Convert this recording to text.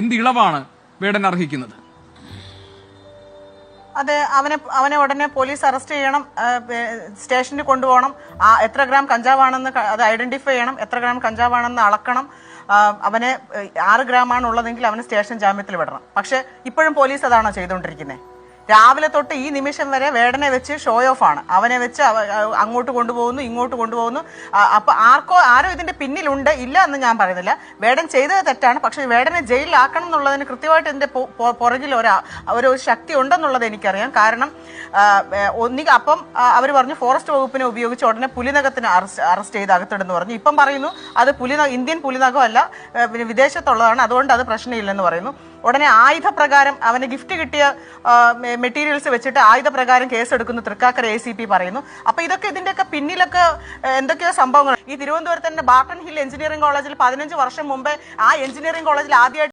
എന്ത് ഇളവാണ് വേടൻ അർഹിക്കുന്നത്? അതെ, അവനെ ഉടനെ പോലീസ് അറസ്റ്റ് ചെയ്യണം, സ്റ്റേഷനിൽ കൊണ്ടുപോകണം. എത്ര ഗ്രാം കഞ്ചാവാണെന്ന് അത് ഐഡന്റിഫൈ ചെയ്യണം, എത്ര ഗ്രാം കഞ്ചാവാണെന്ന് അളക്കണം. അവനെ 6 ഗ്രാമാണ് ഉള്ളതെങ്കിൽ അവന് സ്റ്റേഷൻ ജാമ്യത്തിൽ വിടണം. പക്ഷെ ഇപ്പോഴും പോലീസ് അതാണോ ചെയ്തുകൊണ്ടിരിക്കുന്നത്? രാവിലെ തൊട്ട് ഈ നിമിഷം വരെ വേടനെ വെച്ച് ഷോ ഓഫ് ആണ്. അവനെ വെച്ച് അങ്ങോട്ട് കൊണ്ടുപോകുന്നു, ഇങ്ങോട്ട് കൊണ്ടുപോകുന്നു. അപ്പൊ ആരോ ഇതിന്റെ പിന്നിലുണ്ട്, ഇല്ല എന്ന് ഞാൻ പറയുന്നില്ല. വേടൻ ചെയ്തത് തെറ്റാണ്. പക്ഷെ വേടനെ ജയിലിലാക്കണം എന്നുള്ളതിന് കൃത്യമായിട്ട് ഇതിന്റെ പുറകിൽ ഒരു ശക്തി ഉണ്ടെന്നുള്ളത് എനിക്കറിയാം. കാരണം അപ്പം അവർ പറഞ്ഞു ഫോറസ്റ്റ് വകുപ്പിനെ ഉപയോഗിച്ച് ഉടനെ പുലിനഖത്തിന് അറസ്റ്റ് ചെയ്ത് അകത്തിടുന്നു പറഞ്ഞു. ഇപ്പം പറയുന്നു അത് ഇന്ത്യൻ പുലിനഖമല്ല, വിദേശത്തുള്ളതാണ്, അതുകൊണ്ട് അത് പ്രശ്നമില്ലെന്ന് പറയുന്നു. ഉടനെ ആയുധപ്രകാരം അവന് ഗിഫ്റ്റ് കിട്ടിയ മെറ്റീരിയൽസ് വെച്ചിട്ട് ആയുധപ്രകാരം കേസെടുക്കുന്നു തൃക്കാക്കര ACP പറയുന്നു. അപ്പൊ ഇതിന്റെയൊക്കെ പിന്നിലൊക്കെ എന്തൊക്കെയോ സംഭവങ്ങൾ. ഈ തിരുവനന്തപുരത്ത് തന്നെ ബാർട്ടൺ ഹിൽ എഞ്ചിനീയറിംഗ് കോളേജിൽ 15 വർഷം മുമ്പേ ആ എഞ്ചിനീയറിംഗ് കോളേജിൽ ആദ്യമായിട്ട്